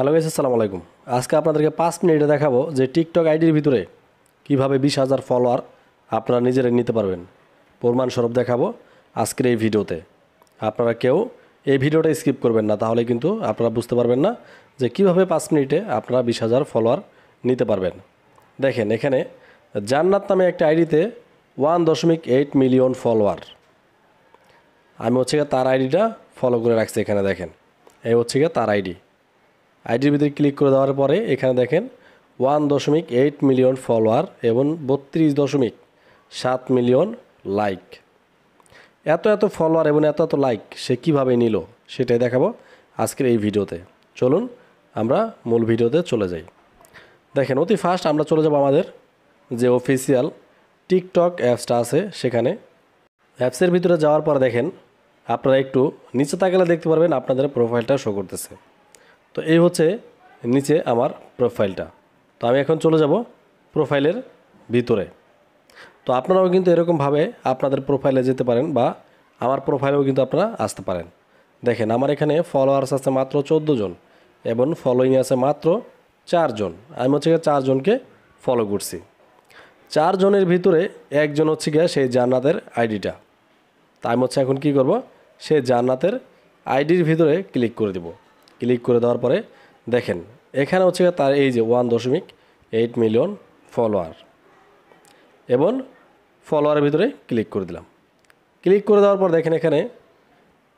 Hello guys, আসসালামু আলাইকুম। আজকে আপনাদেরকে 5 মিনিটে দেখাবো যে টিকটক আইডির ভিতরে কিভাবে 20,000 ফলোয়ার আপনারা নিজেরাই নিতে পারবেন। প্রমাণস্বরূপ দেখাবো আজকের এই ভিডিওতে। আপনারা কেউ এই ভিডিওটা স্কিপ করবেন না, তাহলে কিন্তু আপনারা বুঝতে পারবেন না যে কিভাবে 5 মিনিটে আপনারা 20,000 ফলোয়ার নিতে পারবেন। দেখেন, এখানে জান্নাত নামে একটা আইডিতে 1.8 মিলিয়ন ফলোয়ার। আমি তার আইডিটা ফলো করে রাখছি। এখানে দেখেন, এই তার আইডির ভিতরে ক্লিক করে দেওয়ার পরে এখানে দেখেন 1.8 মিলিয়ন ফলোয়ার এবং 32.7 মিলিয়ন লাইক। এত ফলোয়ার এবং এত লাইক সে কীভাবে নিল সেটাই দেখাবো আজকের এই ভিডিওতে। চলুন আমরা মূল ভিডিওতে চলে যাই। দেখেন, অতি ফার্স্ট আমরা চলে যাব আমাদের যে অফিসিয়াল টিকটক অ্যাপসটা আছে সেখানে। অ্যাপসের ভিতরে যাওয়ার পর দেখেন, আপনারা একটু নিচে তাকালে দেখতে পারবেন আপনাদের প্রোফাইলটা শো করতেছে। তো এই নিচে আমার প্রোফাইলটা। তো আমি এখন চলে যাব প্রোফাইলের ভিতরে। তো আপনারাও কিন্তু এরকমভাবে আপনাদের প্রোফাইলে যেতে পারেন বা আমার প্রোফাইলেও কিন্তু আপনারা আসতে পারেন। দেখেন, আমার এখানে ফলোয়ার্স আছে মাত্র 14 জন এবং ফলোয়িং আছে মাত্র 4 জন। আমি 4 জনকে ফলো করছি। 4 জনের ভিতরে একজন সেই জান্নাতের আইডিটা। তা আমি এখন কী করব, সেই জান্নাতের আইডির ভিতরে ক্লিক করে দেব। ক্লিক করে দেওয়ার পরে দেখেন, এখানে তার এই যে 1.8 মিলিয়ন ফলোয়ার এবং ফলোয়ারের ভিতরে ক্লিক করে দিলাম। ক্লিক করে দেওয়ার পর দেখেন, এখানে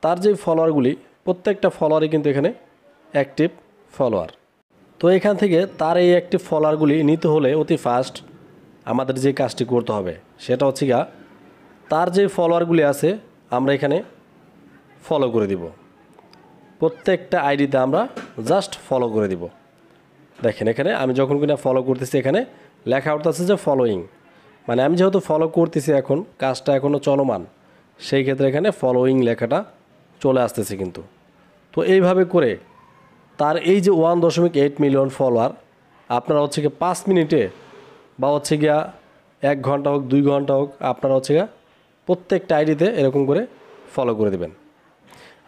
তার যে ফলোয়ারগুলি প্রত্যেকটা ফলোয়ারই কিন্তু এখানে অ্যাক্টিভ ফলোয়ার। তো এখান থেকে তার এই অ্যাক্টিভ ফলোয়ারগুলি নিতে হলে অতি ফাস্ট আমাদের যে কাজটি করতে হবে সেটা তার যে ফলোয়ারগুলি আছে আমরা এখানে ফলো করে দিব। প্রত্যেকটা আইডিতে আমরা জাস্ট ফলো করে দিব। দেখেন, এখানে আমি যখন কিনা ফলো করতেছি এখানে লেখা উঠতেছে যে ফলোয়িং, মানে আমি যেহেতু ফলো করতেছি, এখন কাজটা এখনও চলমান, সেই ক্ষেত্রে এখানে ফলোয়িং লেখাটা চলে আসতেছে কিন্তু। তো এইভাবে করে তার এই যে 1.8 মিলিয়ন ফলোয়ার আপনারা 5 মিনিটে বা 1 ঘন্টা হোক 2 ঘন্টা হোক আপনারা প্রত্যেকটা আইডিতে এরকম করে ফলো করে দেবেন।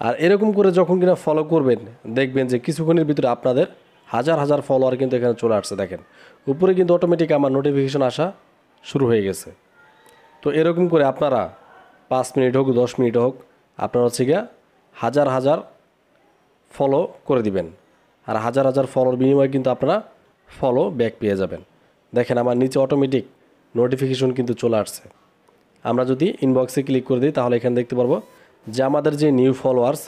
আর এরকম করে যখন কিনা ফলো করবেন দেখবেন যে কিছুক্ষণের ভিতরে আপনাদের হাজার ফলোয়ার কিন্তু এখানে চলে আসছে। দেখেন, উপরে কিন্তু অটোমেটিক আমার নোটিফিকেশন আসা শুরু হয়ে গেছে। তো এরকম করে আপনারা 5 মিনিট হোক 10 মিনিট হোক আপনারা হাজার ফলো করে দিবেন। আর হাজার ফলোর বিনিময়ে কিন্তু আপনারা ফলো ব্যাক পেয়ে যাবেন। দেখেন, আমার নিচে অটোমেটিক নোটিফিকেশন কিন্তু চলে আসছে। আমরা যদি ইনবক্সে ক্লিক করে দিই তাহলে এখানে দেখতে পারবো যে আমাদের যে নিউ ফলোয়ার্স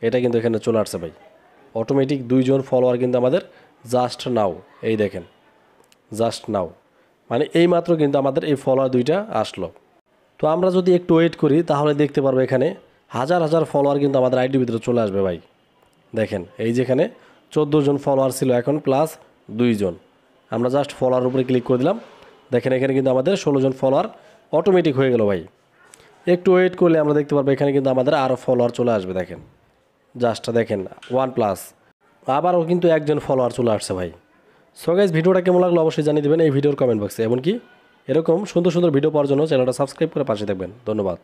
এটা কিন্তু এখানে চলে আসছে ভাই। অটোমেটিক 2 জন ফলোয়ার কিন্তু আমাদের জাস্ট নাও, এই দেখেন জাস্ট নাও, মানে এই মাত্র কিন্তু আমাদের এই ফলোয়ার 2টা আসলো। তো আমরা যদি একটু ওয়েট করি তাহলে দেখতে পারবো এখানে হাজার ফলোয়ার কিন্তু আমাদের আইডির ভিতরে চলে আসবে ভাই। দেখেন, এই যেখানে 14 জন ফলোয়ার ছিল এখন প্লাস 2 জন। আমরা জাস্ট ফলোয়ার উপরে ক্লিক করে দিলাম। দেখেন, এখানে কিন্তু আমাদের 16 জন ফলোয়ার অটোমেটিক হয়ে গেল ভাই। একটু ওয়েট করলে আমরা দেখতে পারবো এখানে কিন্তু আমাদের আরও ফলোয়ার চলে আসবে। দেখেন, জাস্ট দেখেন 1+, আবারও কিন্তু 1 জন ফলোয়ার চলে আসছে ভাই। সো গাইস, ভিডিওটা কেমন লাগলো অবশ্যই জানিয়ে দেবেন এই ভিডিওর কমেন্ট বক্সে। এমনকি এরকম সুন্দর ভিডিও পাওয়ার জন্য চ্যানেলটা সাবস্ক্রাইব করে পাশে থাকবেন। ধন্যবাদ।